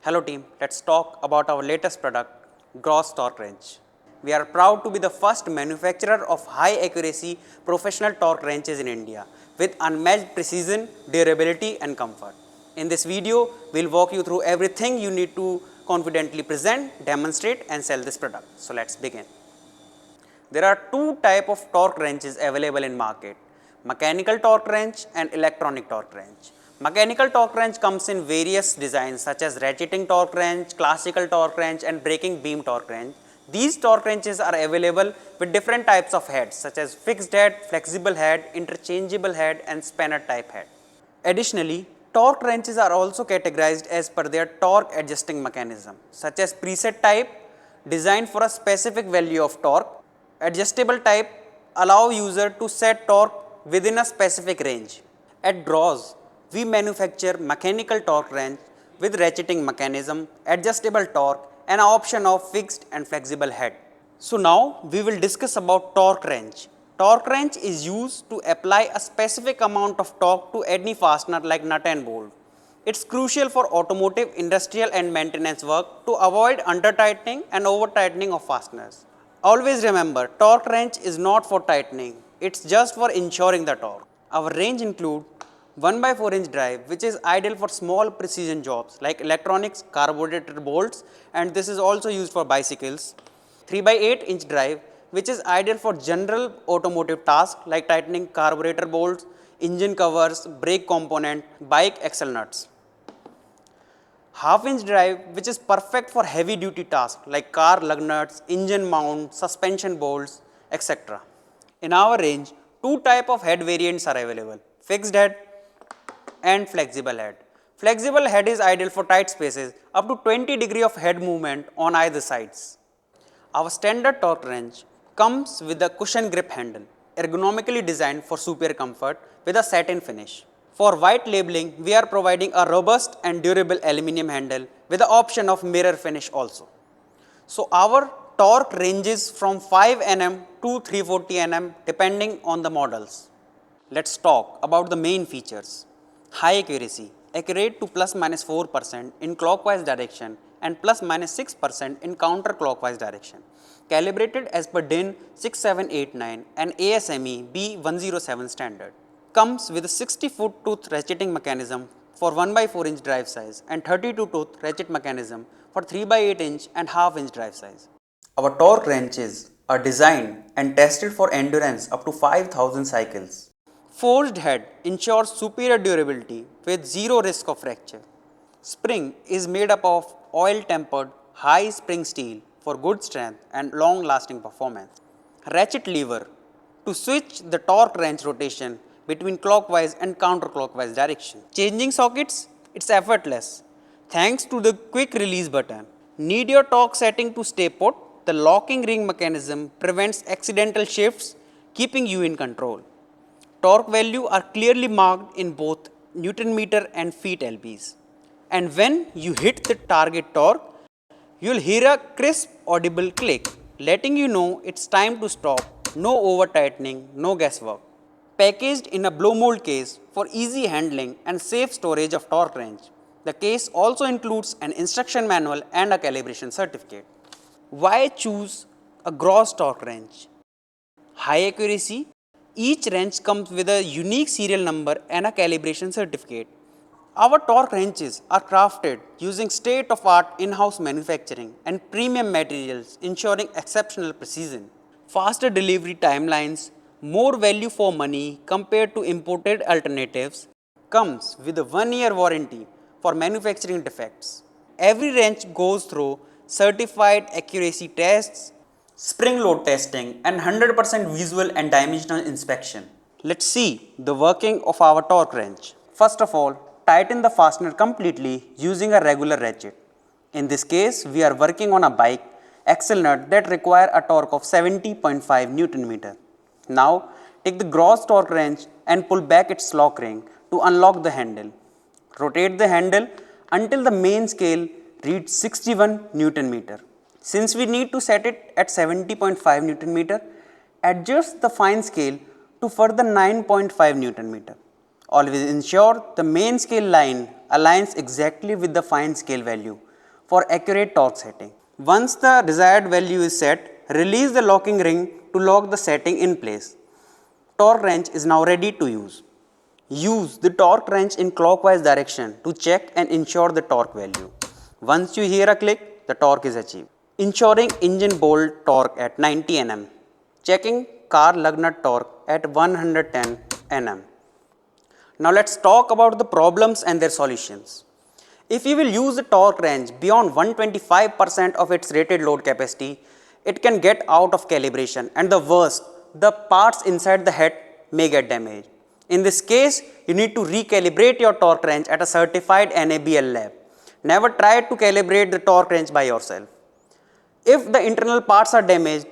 Hello team, let's talk about our latest product, Gross Torque Wrench. We are proud to be the first manufacturer of high accuracy professional torque wrenches in India with unmatched precision, durability and comfort. In this video, we'll walk you through everything you need to confidently present, demonstrate and sell this product. So let's begin. There are two types of torque wrenches available in market, mechanical torque wrench and electronic torque wrench. Mechanical torque wrench comes in various designs such as ratcheting torque wrench, classical torque wrench and breaking beam torque wrench. These torque wrenches are available with different types of heads such as fixed head, flexible head, interchangeable head and spanner type head. Additionally, torque wrenches are also categorized as per their torque adjusting mechanism such as preset type designed for a specific value of torque. Adjustable type allow user to set torque within a specific range. At Gross, we manufacture mechanical torque wrench with ratcheting mechanism, adjustable torque and option of fixed and flexible head. So now we will discuss about torque wrench. Torque wrench is used to apply a specific amount of torque to any fastener like nut and bolt. It's crucial for automotive, industrial and maintenance work to avoid under tightening and over tightening of fasteners. Always remember, torque wrench is not for tightening, it's just for ensuring the torque. Our range include 1/4-inch drive which is ideal for small precision jobs like electronics, carburetor bolts and this is also used for bicycles. 3/8-inch drive which is ideal for general automotive tasks like tightening carburetor bolts, engine covers, brake component, bike axle nuts. 1/2-inch drive which is perfect for heavy duty tasks like car lug nuts, engine mount, suspension bolts, etc. In our range, two type of head variants are available, fixed head and flexible head. Flexible head is ideal for tight spaces up to 20 degree of head movement on either sides. Our standard torque wrench comes with a cushion grip handle, ergonomically designed for superior comfort with a satin finish. For white labeling, we are providing a robust and durable aluminum handle with the option of mirror finish also. So our torque ranges from 5 Nm to 340 Nm depending on the models. Let's talk about the main features. High accuracy, accurate to ±4% in clockwise direction and ±6% in counterclockwise direction. Calibrated as per DIN 6789 and ASME B107 standard. Comes with a 60-foot tooth ratcheting mechanism for 1/4-inch drive size and 32-tooth ratchet mechanism for 3/8-inch and 1/2-inch drive size. Our torque wrenches are designed and tested for endurance up to 5,000 cycles. Forged head ensures superior durability with zero risk of fracture. Spring is made up of oil-tempered high spring steel for good strength and long-lasting performance. Ratchet lever to switch the torque wrench rotation between clockwise and counterclockwise direction. Changing sockets, it's effortless. Thanks to the quick release button. Need your torque setting to stay put? The locking ring mechanism prevents accidental shifts, keeping you in control. Torque value are clearly marked in both Newton meter and feet lbs. And when you hit the target torque, you'll hear a crisp audible click, letting you know it's time to stop. No over tightening, no guesswork. Packaged in a blow mold case for easy handling and safe storage of torque wrench. The case also includes an instruction manual and a calibration certificate. Why choose a Gross torque wrench? High accuracy. Each wrench comes with a unique serial number and a calibration certificate. Our torque wrenches are crafted using state-of-art in-house manufacturing and premium materials ensuring exceptional precision. Faster delivery timelines, more value for money compared to imported alternatives, comes with a 1-year warranty for manufacturing defects. Every wrench goes through certified accuracy tests, spring load testing and 100% visual and dimensional inspection. Let's see the working of our torque wrench. First of all, tighten the fastener completely using a regular ratchet. In this case, we are working on a bike axle nut that require a torque of 70.5 Newton meter. Now, take the Gross torque wrench and pull back its lock ring to unlock the handle. Rotate the handle until the main scale reads 61 Newton meter. Since we need to set it at 70.5 Newton meter, adjust the fine scale to further 9.5 Newton meter. Always ensure the main scale line aligns exactly with the fine scale value for accurate torque setting. Once the desired value is set, release the locking ring to lock the setting in place. Torque wrench is now ready to use. Use the torque wrench in clockwise direction to check and ensure the torque value. Once you hear a click, the torque is achieved. Ensuring engine bolt torque at 90 Nm. Checking car lug nut torque at 110 Nm. Now let's talk about the problems and their solutions. If you will use the torque wrench beyond 125% of its rated load capacity, it can get out of calibration, and the worst, the parts inside the head may get damaged. In this case, you need to recalibrate your torque wrench at a certified NABL lab. Never try to calibrate the torque wrench by yourself. If the internal parts are damaged,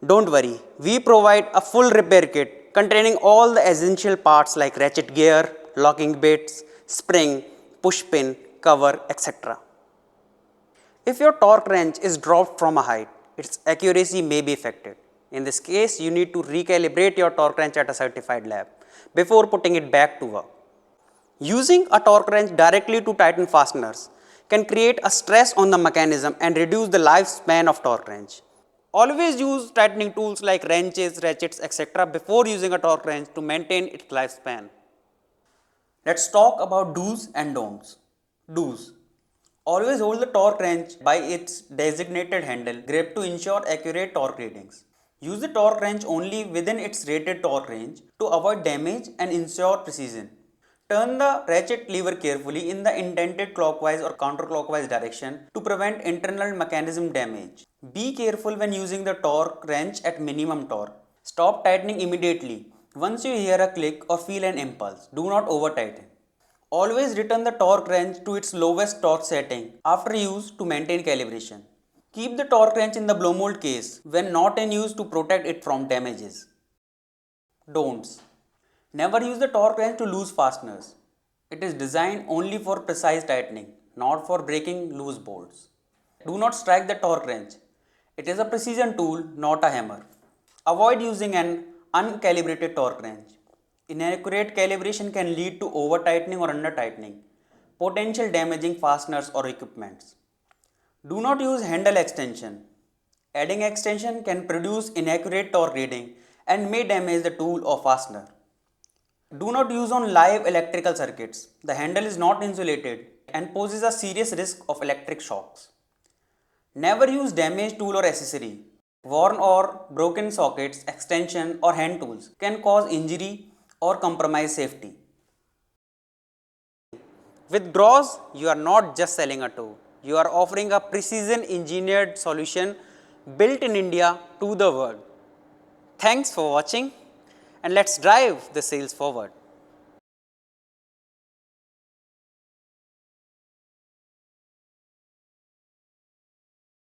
don't worry, we provide a full repair kit containing all the essential parts like ratchet gear, locking bits, spring, push pin, cover, etc. If your torque wrench is dropped from a height, its accuracy may be affected. In this case, you need to recalibrate your torque wrench at a certified lab before putting it back to work. Using a torque wrench directly to tighten fasteners can create a stress on the mechanism and reduce the lifespan of torque wrench. Always use tightening tools like wrenches, ratchets, etc. before using a torque wrench to maintain its lifespan. Let's talk about do's and don'ts. Do's. Always hold the torque wrench by its designated handle grip to ensure accurate torque readings. Use the torque wrench only within its rated torque range to avoid damage and ensure precision. Turn the ratchet lever carefully in the intended clockwise or counterclockwise direction to prevent internal mechanism damage. Be careful when using the torque wrench at minimum torque. Stop tightening immediately once you hear a click or feel an impulse. Do not over tighten. Always return the torque wrench to its lowest torque setting after use to maintain calibration. Keep the torque wrench in the blow mold case when not in use to protect it from damages. Don'ts. Never use the torque wrench to loose fasteners. It is designed only for precise tightening, not for breaking loose bolts. Do not strike the torque wrench. It is a precision tool, not a hammer. Avoid using an uncalibrated torque wrench. Inaccurate calibration can lead to over tightening or under tightening, potential damaging fasteners or equipments. Do not use handle extension. Adding extension can produce inaccurate torque reading and may damage the tool or fastener. Do not use on live electrical circuits. The handle is not insulated and poses a serious risk of electric shocks. Never use damaged tool or accessory. Worn or broken sockets, extension or hand tools can cause injury or compromise safety. With Groz, you are not just selling a tool. You are offering a precision engineered solution built in India to the world. Thanks for watching, and let's drive the sales forward.